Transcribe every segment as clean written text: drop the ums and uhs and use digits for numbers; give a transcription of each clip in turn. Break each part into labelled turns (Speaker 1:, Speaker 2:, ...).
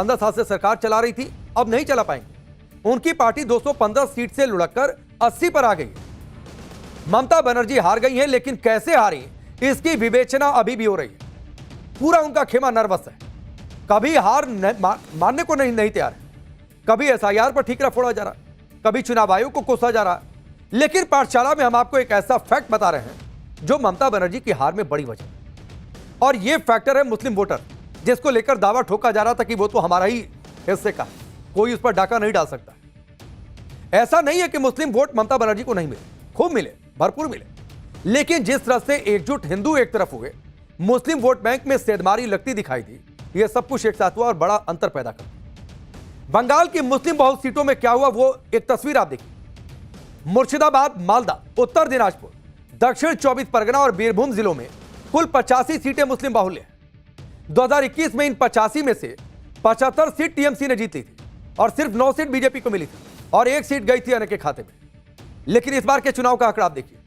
Speaker 1: 15 साल से सरकार चला रही थी, अब नहीं चला पाएंगे। उनकी पार्टी 215 सीट से लुढ़ककर 80 पर आ गई है। ममता बनर्जी हार गई हैं, लेकिन कैसे हारी इसकी विवेचना अभी भी हो रही है। पूरा उनका खेमा नर्वस है, कभी हार मानने को नहीं तैयार है, कभी एसआईआर पर ठीकरा फोड़ा जा रहा है, कभी चुनाव आयोग को कोसा जा रहा है। लेकिन पाठशाला में हम आपको एक ऐसा फैक्ट बता रहे हैं जो ममता बनर्जी की हार में बड़ी वजह है, और यह फैक्टर है मुस्लिम वोटर, जिसको लेकर दावा ठोका जा रहा था कि वो तो हमारा ही हिस्से का है, कोई उस पर डाका नहीं डाल सकता। ऐसा नहीं है कि मुस्लिम वोट ममता बनर्जी को नहीं मिले, खूब मिले, भरपूर मिले, लेकिन जिस तरह से एकजुट हिंदू एक तरफ हुए, मुस्लिम वोट बैंक में सेंधमारी लगती दिखाई दी, यह सब कुछ एक साथ हुआ और बड़ा अंतर पैदा कर। बंगाल की मुस्लिम बहुल सीटों में क्या हुआ, वो एक तस्वीर आप देखिए। मुर्शिदाबाद, मालदा, उत्तर दिनाजपुर, दक्षिण 24 परगना और बीरभूम जिलों में कुल 85 सीटें मुस्लिम बाहुल्य हैं। 2021 में इन 85 में से 75 सीट टीएमसी ने जीत ली थी और सिर्फ 9 सीट बीजेपी को मिली थी और 1 सीट गई थी अन्य के खाते में। लेकिन इस बार के चुनाव का आंकड़ा आप देखिए,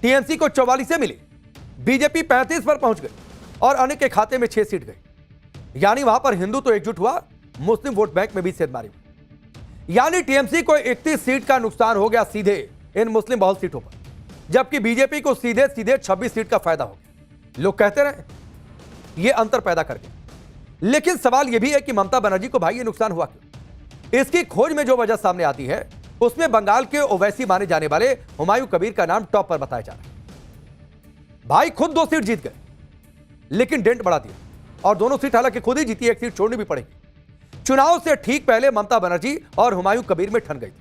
Speaker 1: टीएमसी को 44 से मिली, बीजेपी 35 पर पहुंच गई और अन्य के खाते में 6 सीट गई। यानी वहां पर हिंदू तो एकजुट हुआ, मुस्लिम वोट बैंक में भी सेंधमारी हुई। यानी टीएमसी को 31 सीट का नुकसान हो गया सीधे इन मुस्लिम बहुल सीटों पर, जबकि बीजेपी को सीधे सीधे 26 सीट का फायदा हो गया। लोग कहते रहे ये अंतर पैदा कर गया, लेकिन सवाल यह भी है कि ममता बनर्जी को भाई ये नुकसान हुआ क्यों? इसकी खोज में जो वजह सामने आती है उसमें बंगाल के ओवैसी माने जाने वाले हुमायूं कबीर का नाम टॉप पर बताया जा रहा है। भाई खुद 2 सीट जीत गए, लेकिन डेंट बढ़ा दिया, और दोनों सीट हालांकि खुद ही जीती, 1 सीट छोड़नी भी पड़ेगी। चुनाव से ठीक पहले ममता बनर्जी और हुमायूं कबीर में ठन गई थी।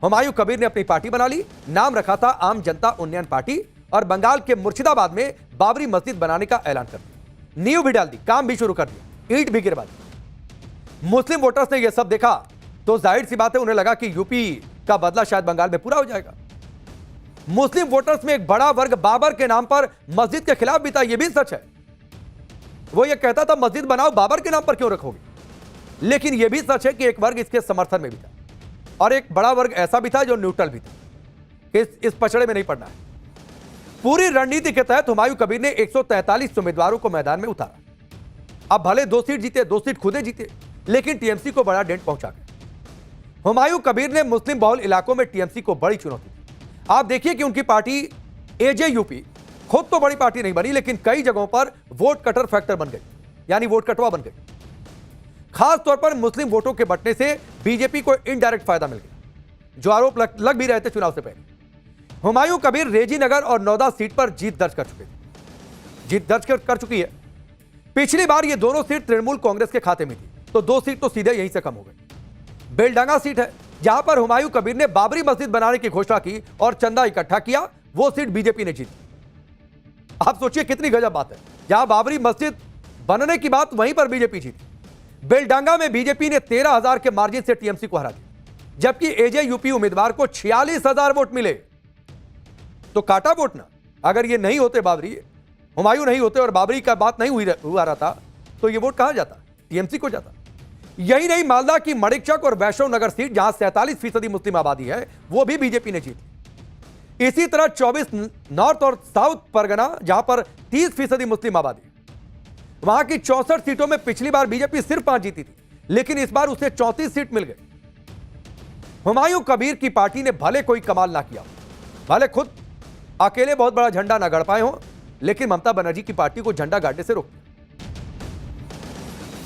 Speaker 1: हुमायूं कबीर ने अपनी पार्टी बना ली, नाम रखा था आम जनता उन्नयन पार्टी, और बंगाल के मुर्शिदाबाद में बाबरी मस्जिद बनाने का ऐलान कर दिया, नींव भी डाल दी, काम भी शुरू कर दिया, ईंट भी गिरवा दी। मुस्लिम वोटर्स ने यह सब देखा तो जाहिर सी बात है उन्हें लगा कि यूपी का बदला शायद बंगाल में पूरा हो जाएगा। मुस्लिम वोटर्स में एक बड़ा वर्ग बाबर के नाम पर मस्जिद के खिलाफ भी था, यह भी सच है। वो ये कहता था मस्जिद बनाओ, बाबर के नाम पर क्यों रखोगे? लेकिन यह भी सच है कि एक वर्ग इसके समर्थन में भी था, और एक बड़ा वर्ग ऐसा भी था जो न्यूट्रल भी था कि इस पचड़े में नहीं पड़ना है। पूरी रणनीति के तहत हुमायूं कबीर ने 143 उम्मीदवारों को मैदान में उतारा। अब भले 2 सीट जीते, 2 सीट खुदे जीते, लेकिन टीएमसी को बड़ा डेंट पहुंचा गया। हुमायूं कबीर ने मुस्लिम बहुल इलाकों में टीएमसी को बड़ी चुनौती दी। आप देखिए कि उनकी पार्टी एजेयूपी खुद तो बड़ी पार्टी नहीं बनी, लेकिन कई जगहों पर वोट कटर फैक्टर बन गई, यानी वोट कटवा बन गई। खास तौर पर मुस्लिम वोटों के बंटने से बीजेपी को इनडायरेक्ट फायदा मिल गया, जो आरोप लग भी रहे थे चुनाव से पहले। हुमायूं कबीर रेजी नगर और नौदा सीट पर जीत दर्ज कर चुकी है। पिछली बार ये दोनों सीट तृणमूल कांग्रेस के खाते में थी, तो 2 सीट तो सीधे यहीं से कम हो गई। बेलडांगा सीट है जहां पर हुमायूं कबीर ने बाबरी मस्जिद बनाने की घोषणा की और चंदा इकट्ठा किया, वो सीट बीजेपी ने जीती। आप सोचिए कितनी गजब बात है, जहां बाबरी मस्जिद बनने की बात, वहीं पर बीजेपी जीती। बेलडांगा में बीजेपी ने 13,000 के मार्जिन से टीएमसी को हरा दिया, जबकि एजेयूपी उम्मीदवार को 46,000 वोट मिले। तो काटा वोट ना, अगर ये नहीं होते बाबरी, हुमायूं नहीं होते और बाबरी का बात नहीं हुआ रहा था, तो ये वोट कहां जाता? टीएमसी को जाता। यही नहीं, मालदा की मणिकचक और वैष्णव नगर सीट जहां 47% मुस्लिम आबादी है, वो भी बीजेपी ने जीती। इसी तरह 24 नॉर्थ और साउथ परगना जहां पर 30% मुस्लिम आबादी, वहां की 64 सीटों में पिछली बार बीजेपी सिर्फ 5 जीती थी, लेकिन इस बार उसे 34 सीट मिल गई। हुमायूं कबीर की पार्टी ने भले कोई कमाल ना किया, भले खुद अकेले बहुत बड़ा झंडा ना गड़ पाए हो, लेकिन ममता बनर्जी की पार्टी को झंडा गाड़ने से रोक दिया।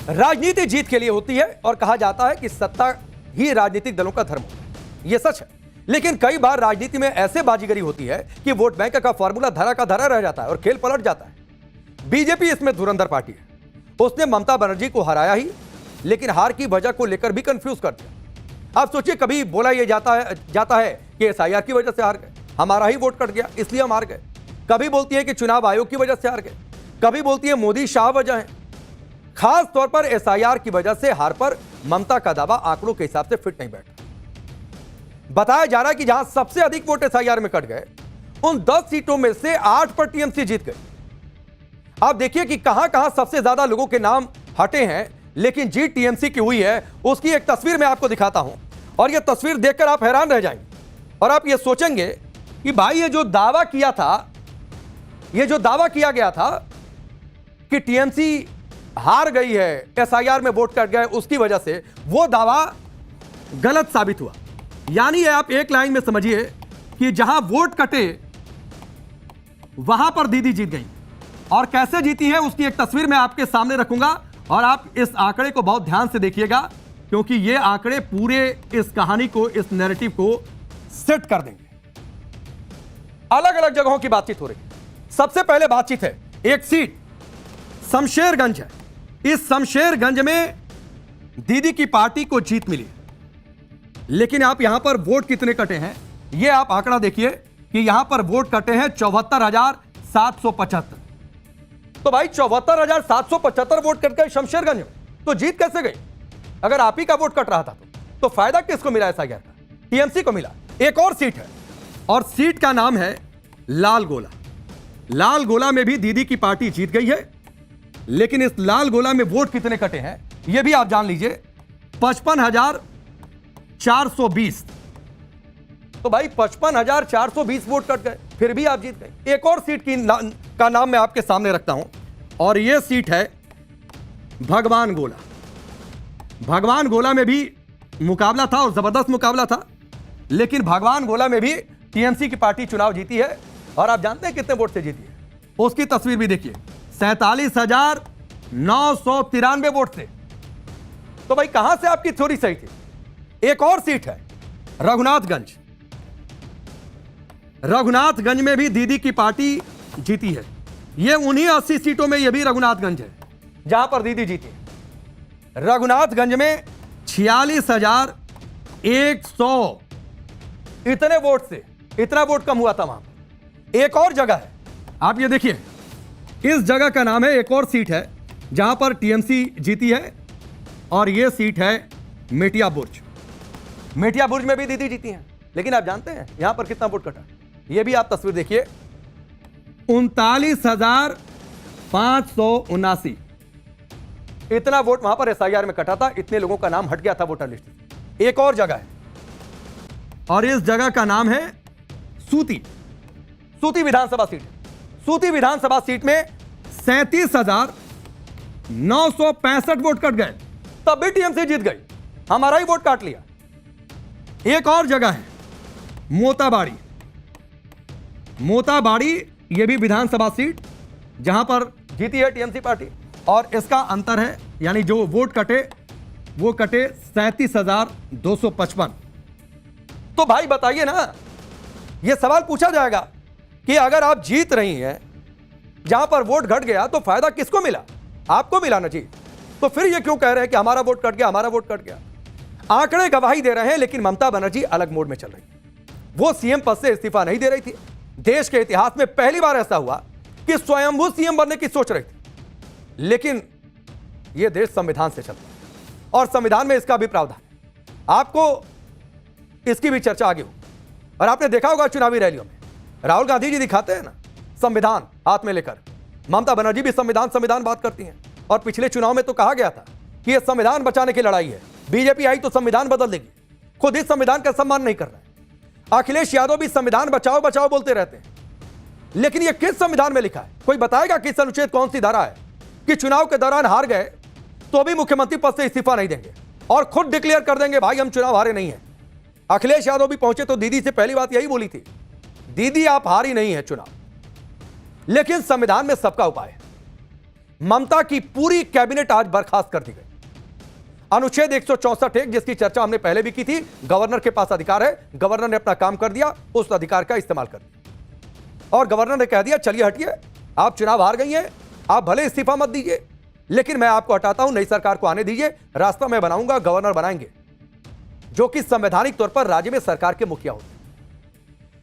Speaker 1: राजनीति जीत के लिए होती है, और कहा जाता है कि सत्ता ही राजनीतिक दलों का धर्म होता है। यह सच है, लेकिन कई बार राजनीति में ऐसे बाजीगरी होती है कि वोट बैंक का फॉर्मूला धरा का धरा रह जाता है और खेल पलट जाता है। बीजेपी इसमें धुरंधर पार्टी है, उसने ममता बनर्जी को हराया ही, लेकिन हार की वजह को लेकर भी कंफ्यूज कर दिया। आप सोचिए, कभी बोला यह जाता है कि एसआईआर की वजह से हार गए, हमारा ही वोट कट गया इसलिए हम हार गए। कभी बोलती है कि चुनाव आयोग की वजह से हार गए, कभी बोलती है मोदी शाह वजह है। खास तौर पर एसआईआर की वजह से हार पर ममता का दावा आंकड़ों के हिसाब से फिट नहीं बैठा। बताया जा रहा है कि जहां सबसे अधिक वोट एसआईआर में कट गए, उन 10 सीटों में से 8 पर टीएमसी जीत गई। आप देखिए कि कहां कहां सबसे ज्यादा लोगों के नाम हटे हैं, लेकिन जीत टीएमसी की हुई है। उसकी एक तस्वीर मैं आपको दिखाता हूं, और यह तस्वीर देखकर आप हैरान रह जाएंगे, और आप यह सोचेंगे कि भाई ये जो दावा किया गया था कि टीएमसी हार गई है, एसआईआर में वोट कट गए, उसकी वजह से वो दावा गलत साबित हुआ। यानी आप एक लाइन में समझिए कि जहां वोट कटे वहां पर दीदी जीत गई। और कैसे जीती है उसकी एक तस्वीर मैं आपके सामने रखूंगा और आप इस आंकड़े को बहुत ध्यान से देखिएगा, क्योंकि ये आंकड़े पूरे इस कहानी को, इस नैरेटिव को सेट कर देंगे। अलग अलग जगहों की बातचीत हो रही है। सबसे पहले बातचीत है एक सीट शमशेरगंज है। इस शमशेरगंज में दीदी की पार्टी को जीत मिली, लेकिन आप यहां पर वोट कितने कटे हैं ये आप आंकड़ा देखिए कि यहां पर वोट कटे हैं 74,775। तो भाई 74,775 वोट कट गए शमशेरगंज में, तो जीत कैसे गई? अगर आप ही का वोट कट रहा था तो फायदा किसको मिला? एसआईआर का टीएमसी को मिला। एक और सीट है और सीट का नाम है लाल गोला। लाल गोला में भी दीदी की पार्टी जीत गई है, लेकिन इस लाल गोला में वोट कितने कटे हैं यह भी आप जान लीजिए, 55,420। तो भाई 55,420 वोट कट गए, फिर भी आप जीत गए। एक और सीट का नाम मैं आपके सामने रखता हूं और यह सीट है भगवान गोला। भगवान गोला में भी मुकाबला था और जबरदस्त मुकाबला था, लेकिन भगवान गोला में भी टीएमसी की पार्टी चुनाव जीती है। और आप जानते हैं कितने वोट से जीती है? उसकी तस्वीर भी देखिए, 47,993 वोट से। तो भाई कहां से आपकी थ्योरी सही थी? एक और सीट है रघुनाथगंज। रघुनाथगंज में भी दीदी की पार्टी जीती है। यह उन्हीं 80 सीटों में यह भी रघुनाथगंज है जहां पर दीदी जीती है। रघुनाथगंज में 46,100 इतने वोट से, इतना वोट कम हुआ था वहां। एक और जगह है, आप ये देखिए, इस जगह का नाम है, एक और सीट है जहां पर टीएमसी जीती है और यह सीट है मेटिया बुर्ज। मेटिया बुर्ज में भी दीदी जीती हैं, लेकिन आप जानते हैं यहां पर कितना वोट कटा? यह भी आप तस्वीर देखिए, 39,579 इतना वोट वहां पर एसआईआर में कटा था। इतने लोगों का नाम हट गया था वोटर लिस्ट से। एक और जगह है और इस जगह का नाम है सूती। सूती विधानसभा सीट। सूती विधानसभा सीट में 37,965 वोट कट गए, तब भी टीएमसी जीत गई, हमारा ही वोट काट लिया। एक और जगह है मोताबाड़ी। मोताबाड़ी यह भी विधानसभा सीट जहां पर जीती है टीएमसी पार्टी, और इसका अंतर है, यानी जो वोट कटे वो कटे 37,255। तो भाई बताइए ना, यह सवाल पूछा जाएगा कि अगर आप जीत रही हैं जहां पर वोट घट गया तो फायदा किसको मिला? आपको मिला ना जी। तो फिर यह क्यों कह रहे हैं कि हमारा वोट कट गया, हमारा वोट कट गया? आंकड़े गवाही दे रहे हैं, लेकिन ममता बनर्जी अलग मोड में चल रही है। वो सीएम पद से इस्तीफा नहीं दे रही थी। देश के इतिहास में पहली बार ऐसा हुआ कि स्वयंभू सीएम बनने की सोच रही थी, लेकिन यह देश संविधान से चलता है और संविधान में इसका भी प्रावधान है। आपको इसकी भी चर्चा आगे हो। और आपने देखा होगा चुनावी रैलियों में राहुल गांधी जी दिखाते हैं ना संविधान हाथ में लेकर, ममता बनर्जी भी संविधान बात करती हैं। और पिछले चुनाव में तो कहा गया था कि यह संविधान बचाने की लड़ाई है, बीजेपी आई तो संविधान बदल देगी। खुद इस संविधान का सम्मान नहीं कर रहे हैं। अखिलेश यादव भी संविधान बचाओ बचाओ बोलते रहते हैं, लेकिन यह किस संविधान में लिखा है? कोई बताएगा किस अनुच्छेद, कौन सी धारा है कि चुनाव के दौरान हार गए तो भी मुख्यमंत्री पद से इस्तीफा नहीं देंगे और खुद डिक्लेयर कर देंगे भाई हम चुनाव हारे नहीं है। अखिलेश यादव भी पहुंचे तो दीदी से पहली बात यही बोली थी, दीदी आप हारी नहीं है चुनाव। लेकिन संविधान में सबका उपाय है। ममता की पूरी कैबिनेट आज बर्खास्त कर दी गई। अनुच्छेद 164 जिसकी चर्चा हमने पहले भी की थी, गवर्नर के पास अधिकार है, गवर्नर ने अपना काम कर दिया, उस अधिकार का इस्तेमाल कर दिया और गवर्नर ने कह दिया चलिए हटिए, आप चुनाव हार गई हैं, आप भले इस्तीफा मत दीजिए, लेकिन मैं आपको हटाता हूं, नई सरकार को आने दीजिए, रास्ता मैं बनाऊंगा, गवर्नर बनाएंगे, जो कि संवैधानिक तौर पर राज्य में सरकार के मुखिया होते हैं।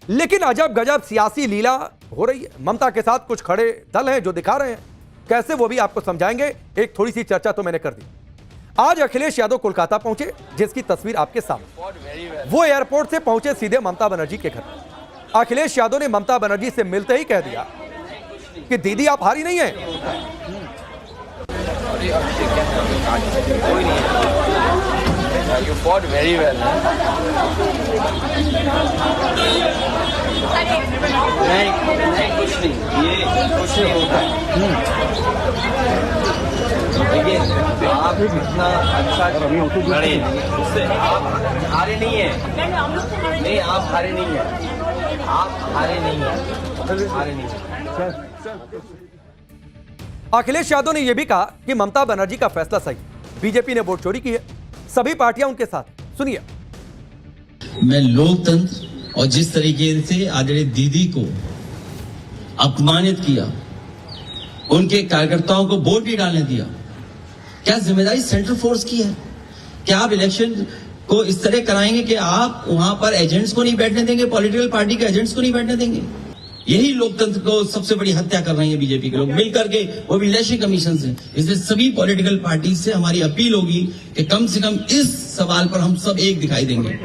Speaker 1: लेकिन अजब गजब सियासी लीला हो रही है। ममता के साथ कुछ खड़े दल हैं जो दिखा रहे हैं, कैसे वो भी आपको समझाएंगे। एक थोड़ी सी चर्चा तो मैंने कर दी। आज अखिलेश यादव कोलकाता पहुंचे, जिसकी तस्वीर आपके सामने। वो एयरपोर्ट से पहुंचे सीधे ममता बनर्जी के घर। अखिलेश यादव ने ममता बनर्जी से मिलते ही कह दिया कि दीदी आप हारी नहीं है।
Speaker 2: You fought very well. नहीं कुछ नहीं, ये कुछ नहीं होता है। देखिए आप इतना अच्छा लड़े, उससे आप हारे नहीं है। नहीं, आप हारे नहीं है, आप हारे नहीं है, हारे नहीं है।
Speaker 1: अखिलेश यादव ने यह भी कहा कि ममता बनर्जी का फैसला सही, बीजेपी ने वोट चोरी की है, सभी पार्टियां उनके साथ हैं। सुनिए।
Speaker 3: मैं लोकतंत्र और जिस तरीके से आदरणीय दीदी को अपमानित किया, उनके कार्यकर्ताओं को वोट नहीं डालने दिया, क्या जिम्मेदारी सेंट्रल फोर्स की है? क्या आप इलेक्शन को इस तरह कराएंगे कि आप वहां पर एजेंट्स को नहीं बैठने देंगे, पॉलिटिकल पार्टी के एजेंट्स को नहीं बैठने देंगे? यही लोकतंत्र को सबसे बड़ी हत्या कर रहे हैं बीजेपी के लोग मिलकर के, वो भी इलेक्शन कमीशन से। इसलिए सभी पॉलिटिकल पार्टी से हमारी अपील होगी कि कम से कम इस सवाल पर हम सब एक दिखाई देंगे।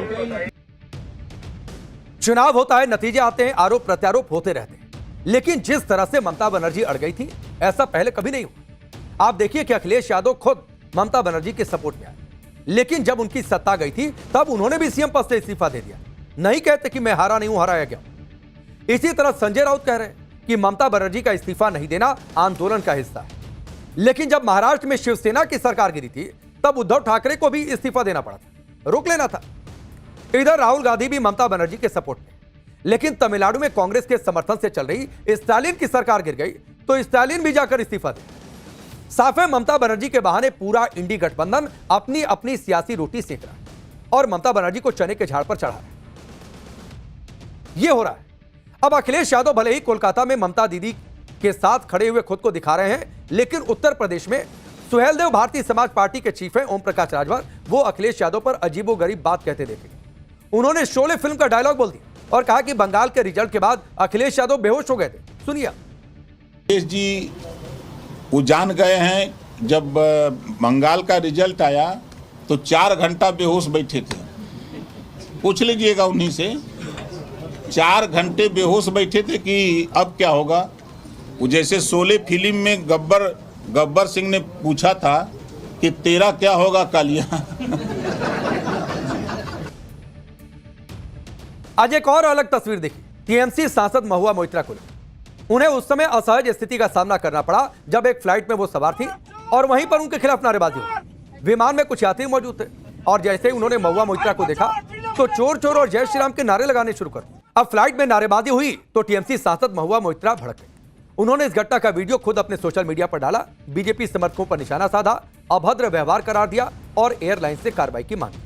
Speaker 1: चुनाव होता है, नतीजे आते हैं, आरोप प्रत्यारोप होते रहते हैं, लेकिन जिस तरह से ममता बनर्जी अड़ गई थी, ऐसा पहले कभी नहीं हुआ। आप देखिए कि अखिलेश यादव खुद ममता बनर्जी के सपोर्ट में आए, लेकिन जब उनकी सत्ता गई थी तब उन्होंने भी सीएम पद से इस्तीफा दे दिया। नहीं कहते कि मैं हारा नहीं हूं, हराया गया। इसी तरह संजय राउत कह रहे हैं कि ममता बनर्जी का इस्तीफा नहीं देना आंदोलन का हिस्सा है, लेकिन जब महाराष्ट्र में शिवसेना की सरकार गिरी थी तब उद्धव ठाकरे को भी इस्तीफा देना पड़ा था, रोक लेना था। इधर राहुल गांधी भी ममता बनर्जी के सपोर्ट में, लेकिन तमिलनाडु में कांग्रेस के समर्थन से चल रही स्टालिन की सरकार गिर गई तो स्टालिन भी जाकर इस्तीफा दे। साफ है, ममता बनर्जी के बहाने पूरा इंडी गठबंधन अपनी अपनी सियासी रोटी सेक रहा है और ममता बनर्जी को चने के झाड़ पर चढ़ा रहा है। यह हो रहा है। अब अखिलेश यादव भले ही कोलकाता में ममता दीदी के साथ खड़े हुए खुद को दिखा रहे हैं, लेकिन उत्तर प्रदेश में सुहेलदेव भारतीय समाज पार्टी के चीफ हैं ओम प्रकाश राजभर, वो अखिलेश यादव पर अजीबोगरीब बात कहते देखे। उन्होंने शोले फिल्म का डायलॉग बोल दिया और कहा कि बंगाल के रिजल्ट के बाद अखिलेश यादव बेहोश हो गए थे। सुनिए।
Speaker 4: अखिलेश जी वो जान गए हैं, जब बंगाल का रिजल्ट आया तो 4 घंटा बेहोश बैठे थे। पूछ लीजिएगा उन्हीं से, 4 घंटे बेहोश बैठे थे कि अब क्या होगा। वो जैसे शोले फिल्म में गब्बर सिंह ने पूछा था कि तेरा क्या होगा कालिया।
Speaker 1: आज एक और अलग तस्वीर देखी टीएमसी सांसद महुआ मोइत्रा को। उन्हें उस समय असहज स्थिति का सामना करना पड़ा जब एक फ्लाइट में वो सवार थी और वहीं पर उनके खिलाफ नारेबाजी हुई। विमान में कुछ यात्री मौजूद थे और जैसे ही उन्होंने महुआ मोइत्रा को देखा तो चोर चोर और जय श्री राम के नारे लगाने शुरू कर दिए। अब फ्लाइट में नारेबाजी हुई तो टीएमसी सांसद महुआ मोइत्रा भड़क गए। उन्होंने इस घटना का वीडियो खुद अपने सोशल मीडिया पर डाला, बीजेपी समर्थकों पर निशाना साधा, अभद्र व्यवहार करार दिया और एयरलाइन से कार्रवाई की मांग की।